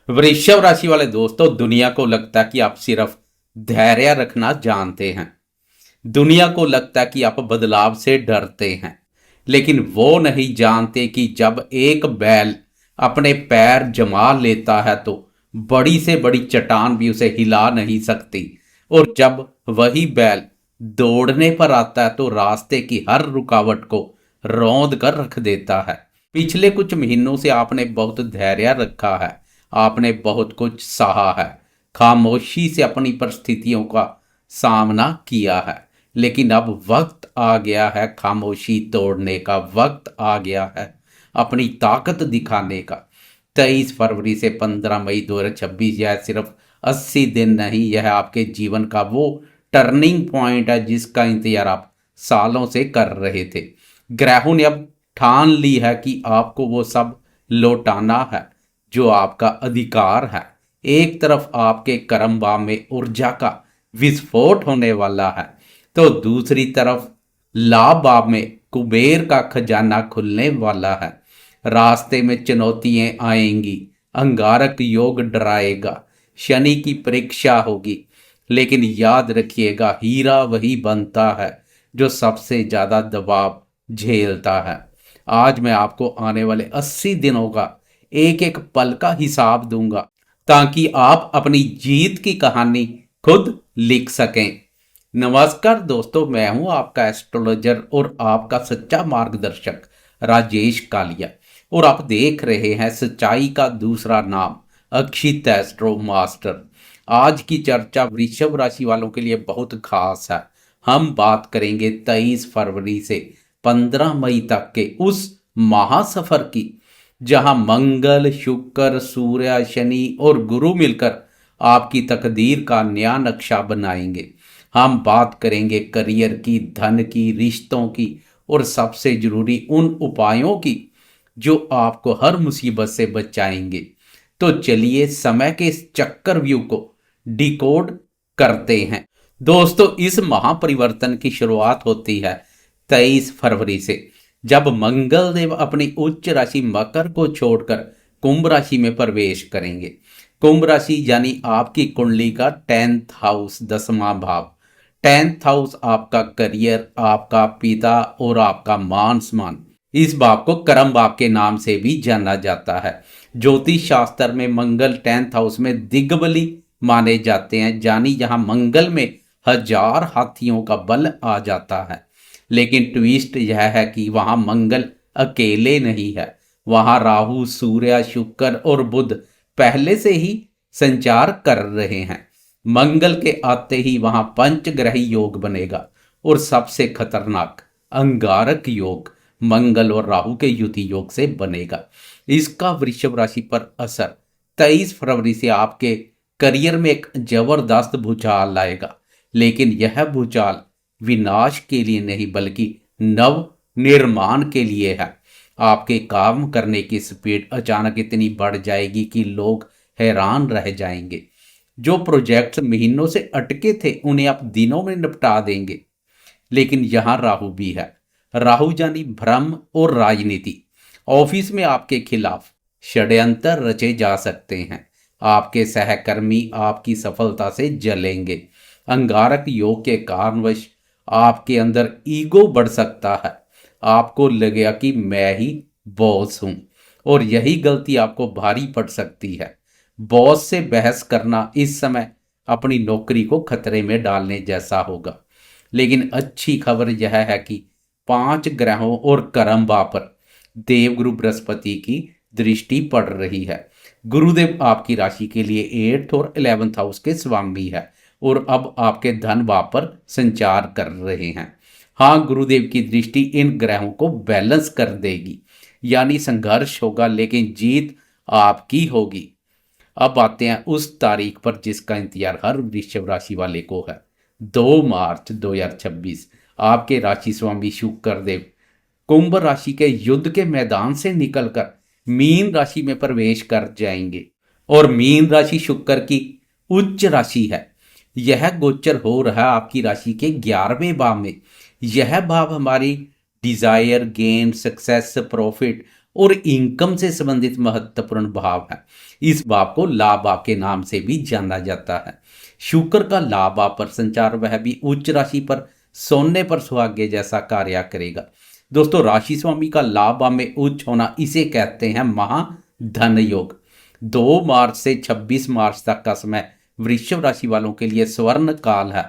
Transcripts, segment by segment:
वृषभ राशि वाले दोस्तों, दुनिया को लगता है कि आप सिर्फ धैर्य रखना जानते हैं। दुनिया को लगता है कि आप बदलाव से डरते हैं, लेकिन वो नहीं जानते कि जब एक बैल अपने पैर जमा लेता है तो बड़ी से बड़ी चट्टान भी उसे हिला नहीं सकती। और जब वही बैल दौड़ने पर आता है तो रास्ते की हर रुकावट को रौंद कर रख देता है। पिछले कुछ महीनों से आपने बहुत धैर्य रखा है, आपने बहुत कुछ सहा है, खामोशी से अपनी परिस्थितियों का सामना किया है। लेकिन अब वक्त आ गया है खामोशी तोड़ने का, वक्त आ गया है अपनी ताकत दिखाने का। 23 फरवरी से 15 मई 2026, यह सिर्फ 80 दिन नहीं, यह आपके जीवन का वो टर्निंग पॉइंट है जिसका इंतजार आप सालों से कर रहे थे। ग्रहों ने अब ठान ली है कि आपको वो सब लौटाना है जो आपका अधिकार है। एक तरफ आपके कर्मबाम में ऊर्जा का विस्फोट होने वाला है, तो दूसरी तरफ लाभ बाब में कुबेर का खजाना खुलने वाला है। रास्ते में चुनौतियां आएंगी, अंगारक योग डराएगा, शनि की परीक्षा होगी, लेकिन याद रखिएगा, हीरा वही बनता है जो सबसे ज्यादा दबाव झेलता है। आज मैं आपको आने वाले 80 दिनों का एक एक पल का हिसाब दूंगा, ताकि आप अपनी जीत की कहानी खुद लिख सकें। नमस्कार दोस्तों, मैं हूं आपका एस्ट्रोलॉजर और आपका सच्चा मार्गदर्शक राजेश कालिया, और आप देख रहे हैं सच्चाई का दूसरा नाम अक्षित एस्ट्रो मास्टर। आज की चर्चा वृषभ राशि वालों के लिए बहुत खास है। हम बात करेंगे 23 फरवरी से 15 मई तक के उस महासफर की, जहां मंगल, शुक्र, सूर्य, शनि और गुरु मिलकर आपकी तकदीर का नया नक्शा बनाएंगे। हम बात करेंगे करियर की, धन की, रिश्तों की, और सबसे जरूरी उन उपायों की जो आपको हर मुसीबत से बचाएंगे। तो चलिए समय के इस चक्रव्यूह को डिकोड करते हैं। दोस्तों, इस महापरिवर्तन की शुरुआत होती है 23 फरवरी से, जब मंगल देव अपनी उच्च राशि मकर को छोड़कर कुंभ राशि में प्रवेश करेंगे। कुंभ राशि यानी आपकी कुंडली का 10th हाउस, 10वां भाव। 10th हाउस आपका करियर, आपका पिता और आपका मान सम्मान। इस भाव को कर्म भाव के नाम से भी जाना जाता है। ज्योतिष शास्त्र में मंगल 10th हाउस में दिग्बली माने जाते हैं, यानी जहां मंगल में 1000 हाथियों का बल आ जाता है। लेकिन ट्विस्ट यह है कि वहां मंगल अकेले नहीं है, वहां राहु, सूर्य, शुक्र और बुध पहले से ही संचार कर रहे हैं। मंगल के आते ही वहां पंचग्रही योग बनेगा, और सबसे खतरनाक अंगारक योग मंगल और राहु के युति योग से बनेगा। इसका वृषभ राशि पर असर 23 फरवरी से आपके करियर में एक जबरदस्त भूचाल लाएगा। लेकिन यह भूचाल विनाश के लिए नहीं, बल्कि नव निर्माण के लिए है। आपके काम करने की स्पीड अचानक इतनी बढ़ जाएगी कि लोग हैरान रह जाएंगे। जो प्रोजेक्ट्स महीनों से अटके थे उन्हें आप दिनों में निपटा देंगे। लेकिन यहां राहु भी है। राहु यानी भ्रम और राजनीति। ऑफिस में आपके खिलाफ षड्यंत्र रचे जा सकते हैं। आपके सहकर्मी आपकी सफलता से जलेंगे। अंगारक योग के कारणवश आपके अंदर ईगो बढ़ सकता है। आपको लगेगा कि मैं ही बॉस हूं, और यही गलती आपको भारी पड़ सकती है। बॉस से बहस करना इस समय अपनी नौकरी को खतरे में डालने जैसा होगा। लेकिन अच्छी खबर यह है कि 5 ग्रहों और कर्मबा पर देवगुरु बृहस्पति की दृष्टि पड़ रही है। गुरुदेव आपकी राशि के लिए 8th और 11th हाउस के स्वामी है, और अब आपके धन भाव पर संचार कर रहे हैं। हाँ, गुरुदेव की दृष्टि इन ग्रहों को बैलेंस कर देगी, यानी संघर्ष होगा लेकिन जीत आपकी होगी। अब आते हैं उस तारीख पर जिसका इंतजार हर वृश्चिक राशि वाले को है। 2 मार्च 2026 आपके राशि स्वामी शुक्र देव कुंभ राशि के युद्ध के मैदान से निकलकर मीन राशि में प्रवेश कर जाएंगे। और मीन राशि शुक्र की उच्च राशि है। यह गोचर हो रहा है आपकी राशि के 11वें भाव में। यह भाव हमारी डिजायर, गेन, सक्सेस, प्रॉफिट और इनकम से संबंधित महत्वपूर्ण भाव है। इस भाव को लाभ भाव के नाम से भी जाना जाता है। शुक्र का लाभ भाव पर संचार वह भी उच्च राशि पर सोने पर सुहागे जैसा कार्य करेगा। दोस्तों, राशि स्वामी का लाभ भाव में उच्च होना इसे कहते हैं महाधन योग। 2 मार्च से 26 मार्च तक का समय वृषभ राशि वालों के लिए स्वर्ण काल है।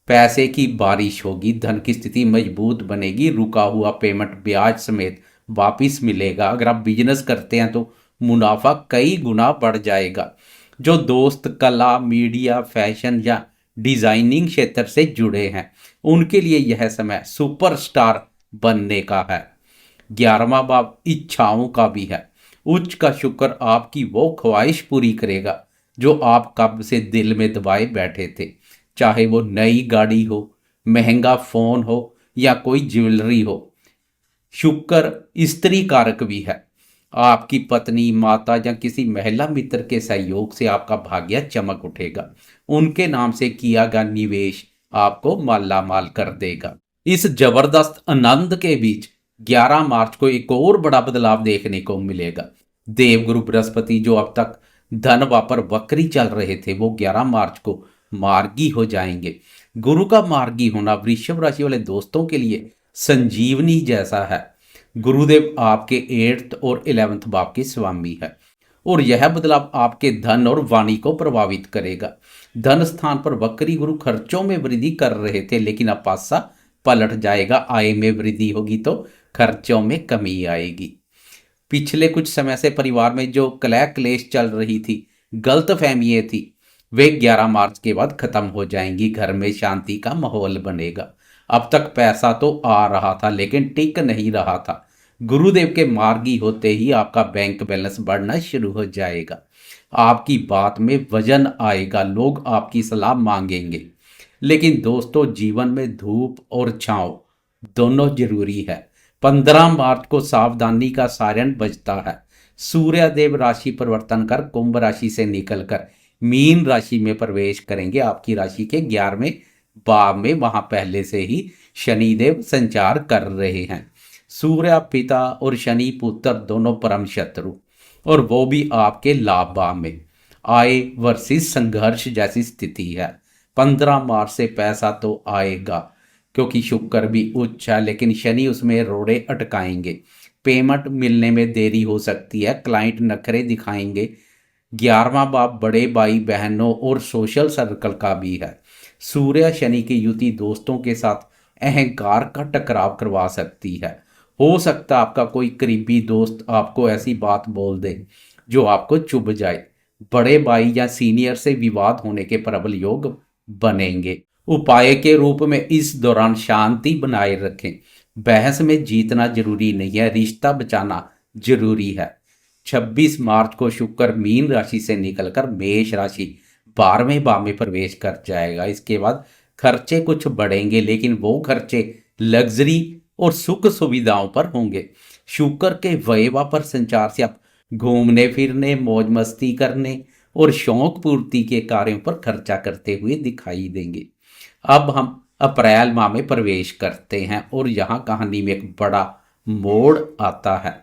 पैसे की बारिश होगी, धन की स्थिति मजबूत बनेगी, रुका हुआ पेमेंट ब्याज समेत वापिस मिलेगा। अगर आप बिजनेस करते हैं तो मुनाफा कई गुना बढ़ जाएगा। जो दोस्त कला, मीडिया, फैशन या डिजाइनिंग क्षेत्र से जुड़े हैं उनके लिए यह समय सुपरस्टार बनने का है। 11वां भाव इच्छाओं का भी है। उच्च का शुक्र आपकी वो ख्वाहिश पूरी करेगा जो आप कब से दिल में दबाए बैठे थे, चाहे वो नई गाड़ी हो, महंगा फोन हो या कोई ज्वेलरी हो। शुक्र स्त्री कारक भी है। आपकी पत्नी, माता या किसी महिला मित्र के सहयोग से आपका भाग्य चमक उठेगा। उनके नाम से किया गया निवेश आपको माला माल कर देगा। इस जबरदस्त आनंद के बीच 11 मार्च को एक और बड़ा बदलाव देखने को मिलेगा। देवगुरु बृहस्पति जो अब तक धन वापर वक्री चल रहे थे वो 11 मार्च को मार्गी हो जाएंगे। गुरु का मार्गी होना वृषभ राशि वाले दोस्तों के लिए संजीवनी जैसा है। गुरुदेव आपके 8th और 11th भाव के स्वामी है और यह बदलाव आपके धन और वाणी को प्रभावित करेगा। धन स्थान पर वक्री गुरु खर्चों में वृद्धि कर रहे थे, लेकिन अब पासा पलट जाएगा। आय में वृद्धि होगी तो खर्चों में कमी आएगी। पिछले कुछ समय से परिवार में जो कलह क्लेश चल रही थी, गलत फहमियाँ थी, वे 11 मार्च के बाद खत्म हो जाएंगी। घर में शांति का माहौल बनेगा। अब तक पैसा तो आ रहा था लेकिन टिक नहीं रहा था। गुरुदेव के मार्गी होते ही आपका बैंक बैलेंस बढ़ना शुरू हो जाएगा। आपकी बात में वजन आएगा, लोग आपकी सलाह मांगेंगे। लेकिन दोस्तों, जीवन में धूप और छांव दोनों जरूरी है। 15 मार्च को सावधानी का सायरन बजता है। सूर्यदेव राशि परिवर्तन कर कुंभ राशि से निकलकर मीन राशि में प्रवेश करेंगे। आपकी राशि के 11वें भाव में वहां पहले से ही शनिदेव संचार कर रहे हैं। सूर्य पिता और शनि पुत्र दोनों परम शत्रु, और वो भी आपके लाभ भाव में। आय वर्सेस संघर्ष जैसी स्थिति है। 15 मार्च से पैसा तो आएगा क्योंकि शुक्र भी उच्च है, लेकिन शनि उसमें रोड़े अटकाएंगे। पेमेंट मिलने में देरी हो सकती है, क्लाइंट नखरे दिखाएंगे। 11वां भाव बड़े भाई बहनों और सोशल सर्कल का भी है। सूर्य शनि की युति दोस्तों के साथ अहंकार का टकराव करवा सकती है। हो सकता है आपका कोई करीबी दोस्त आपको ऐसी बात बोल दे जो आपको चुभ जाए। बड़े भाई या सीनियर से विवाद होने के प्रबल योग बनेंगे। उपाय के रूप में इस दौरान शांति बनाए रखें। बहस में जीतना जरूरी नहीं है, रिश्ता बचाना जरूरी है। 26 मार्च को शुक्र मीन राशि से निकलकर मेष राशि 12वें भाव में प्रवेश कर जाएगा। इसके बाद खर्चे कुछ बढ़ेंगे, लेकिन वो खर्चे लग्जरी और सुख सुविधाओं पर होंगे। शुक्र के व्ययवा पर संचार से आप घूमने फिरने, मौज मस्ती करने और शौक पूर्ति के कार्यों पर खर्चा करते हुए दिखाई देंगे। अब हम अप्रैल माह में प्रवेश करते हैं और यहाँ कहानी में एक बड़ा मोड़ आता है।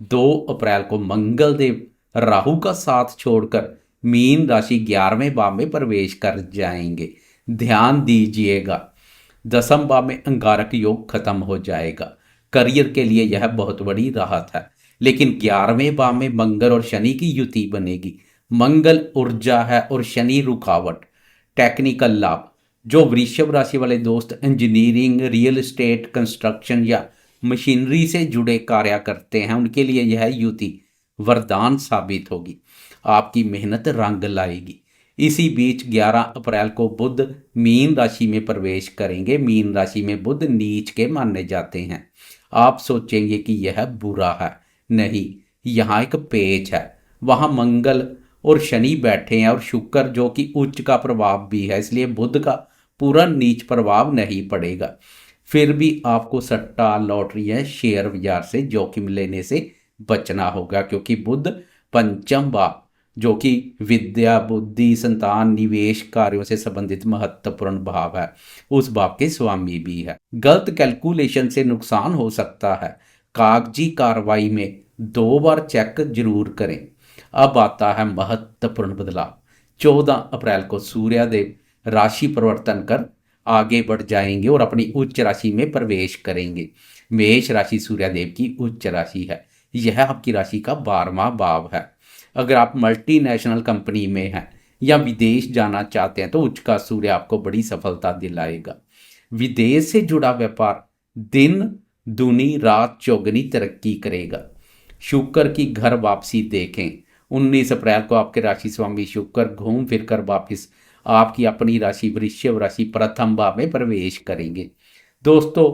2 अप्रैल को मंगल देव राहु का साथ छोड़कर मीन राशि 11वें भाव में प्रवेश कर जाएंगे। ध्यान दीजिएगा, 10वें भाव में अंगारक योग खत्म हो जाएगा। करियर के लिए यह बहुत बड़ी राहत है, लेकिन 11वें भाव में मंगल और शनि की युति बनेगी। मंगल ऊर्जा है और शनि रुकावट। टेक्निकल लाभ, जो वृषभ राशि वाले दोस्त इंजीनियरिंग, रियल एस्टेट, कंस्ट्रक्शन या मशीनरी से जुड़े कार्य करते हैं उनके लिए यह युति वरदान साबित होगी। आपकी मेहनत रंग लाएगी। इसी बीच 11 अप्रैल को बुध मीन राशि में प्रवेश करेंगे। मीन राशि में बुध नीच के माने जाते हैं। आप सोचेंगे कि यह बुरा है, नहीं, यहाँ एक पेच है। वहाँ मंगल और शनि बैठे हैं और शुक्र जो कि उच्च का प्रभाव भी है, इसलिए बुध का पूरा नीच प्रभाव नहीं पड़ेगा। फिर भी आपको सट्टा, लॉटरी या शेयर बाजार से जोखिम लेने से बचना होगा, क्योंकि बुध पंचम भाव जो कि विद्या, बुद्धि, संतान, निवेश कार्यों से संबंधित महत्वपूर्ण भाव है, उस भाव के स्वामी भी है। गलत कैलकुलेशन से नुकसान हो सकता है। कागजी कार्रवाई में 2 बार चेक जरूर करें। अब आता है महत्वपूर्ण बदलाव। 14 अप्रैल को सूर्यदेव राशि परिवर्तन कर आगे बढ़ जाएंगे और अपनी उच्च राशि में प्रवेश करेंगे। मेष राशि सूर्यदेव की उच्च राशि है। यह आपकी राशि का 12वां भाव है। अगर आप मल्टीनेशनल कंपनी में हैं या विदेश जाना चाहते हैं तो उच्च का सूर्य आपको बड़ी सफलता दिलाएगा। विदेश से जुड़ा व्यापार दिन दूनी रात चौगनी तरक्की करेगा। शुक्र की घर वापसी देखें। 19 अप्रैल को आपके राशि स्वामी शुक्र घूम फिर कर वापिस आपकी अपनी राशि वृश्चिक राशि प्रथम भाव में प्रवेश करेंगे। दोस्तों,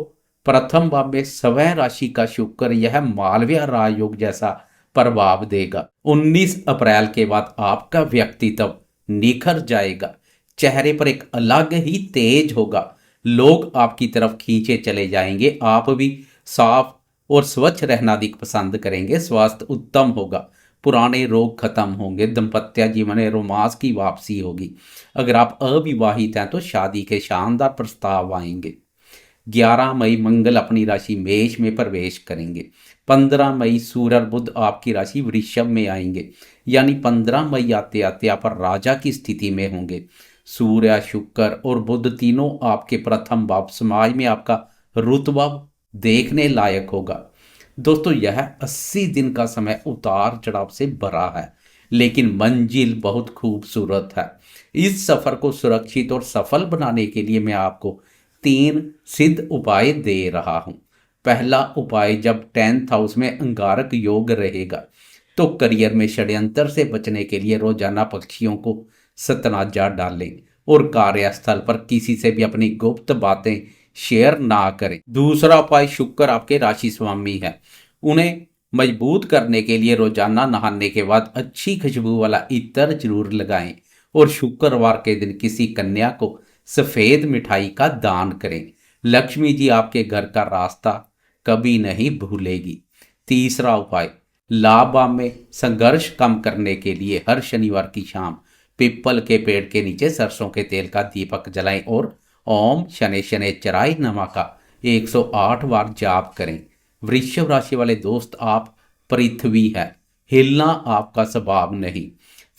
प्रथम भाव में स्वयं राशि का शुक्र यह मालव्य राजयोग जैसा प्रभाव देगा। 19 अप्रैल के बाद आपका व्यक्तित्व निखर जाएगा। चेहरे पर एक अलग ही तेज होगा। लोग आपकी तरफ खींचे चले जाएंगे। आप भी साफ और स्वच्छ रहना अधिक पसंद करेंगे। स्वास्थ्य उत्तम होगा। पुराने रोग खत्म होंगे। दाम्पत्य जीवन में रोमांस की वापसी होगी। अगर आप अविवाहित हैं तो शादी के शानदार प्रस्ताव आएंगे। 11 मई मंगल अपनी राशि मेष में प्रवेश करेंगे। 15 मई सूर्य और बुध आपकी राशि वृषभ में आएंगे। यानी 15 मई आते आते आप राजा की स्थिति में होंगे। सूर्य शुक्र और बुध तीनों आपके प्रथम भाव, समाज में आपका रुतबा देखने लायक होगा। दोस्तों, यह 80 दिन का समय उतार चढ़ाव से भरा है, लेकिन मंजिल बहुत खूबसूरत है। इस सफर को सुरक्षित और सफल बनाने के लिए मैं आपको 3 सिद्ध उपाय दे रहा हूं। पहला उपाय, जब 10th हाउस में अंगारक योग रहेगा तो करियर में षड्यंत्र से बचने के लिए रोजाना पक्षियों को सतनाजा डालें और कार्यस्थल पर किसी से भी अपनी गुप्त बातें शेयर ना करें। दूसरा उपाय, शुक्र आपके राशि स्वामी है, उन्हें मजबूत करने के लिए रोजाना नहाने के बाद अच्छी खुशबू वाला इत्र जरूर लगाएं और शुक्रवार के दिन किसी कन्या को सफेद मिठाई का दान करें। लक्ष्मी जी आपके घर का रास्ता कभी नहीं भूलेगी। तीसरा उपाय, लाभ में संघर्ष कम करने के लिए हर शनिवार की शाम पीपल के पेड़ के नीचे सरसों के तेल का दीपक जलाएं और ओम शनि शनिचराय नमः का 108 बार जाप करें। वृषभ राशि वाले दोस्त, आप पृथ्वी है, हिलना आपका स्वभाव नहीं।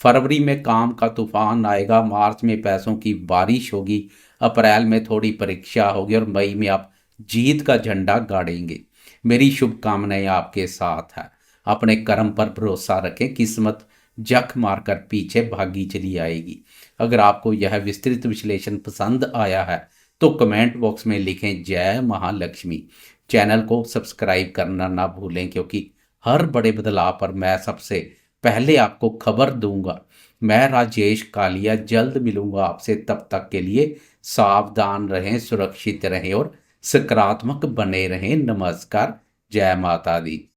फरवरी में काम का तूफान आएगा। मार्च में पैसों की बारिश होगी। अप्रैल में थोड़ी परीक्षा होगी और मई में आप जीत का झंडा गाड़ेंगे। मेरी शुभकामनाएं आपके साथ है। अपने कर्म पर भरोसा रखें। किस्मत जख मारकर पीछे भागी चली आएगी। अगर आपको यह विस्तृत विश्लेषण पसंद आया है तो कमेंट बॉक्स में लिखें जय महालक्ष्मी। चैनल को सब्सक्राइब करना ना भूलें, क्योंकि हर बड़े बदलाव पर मैं सबसे पहले आपको खबर दूंगा। मैं राजेश कालिया जल्द मिलूंगा आपसे। तब तक के लिए सावधान रहें, सुरक्षित रहें और सकारात्मक बने रहें। नमस्कार, जय माता दी।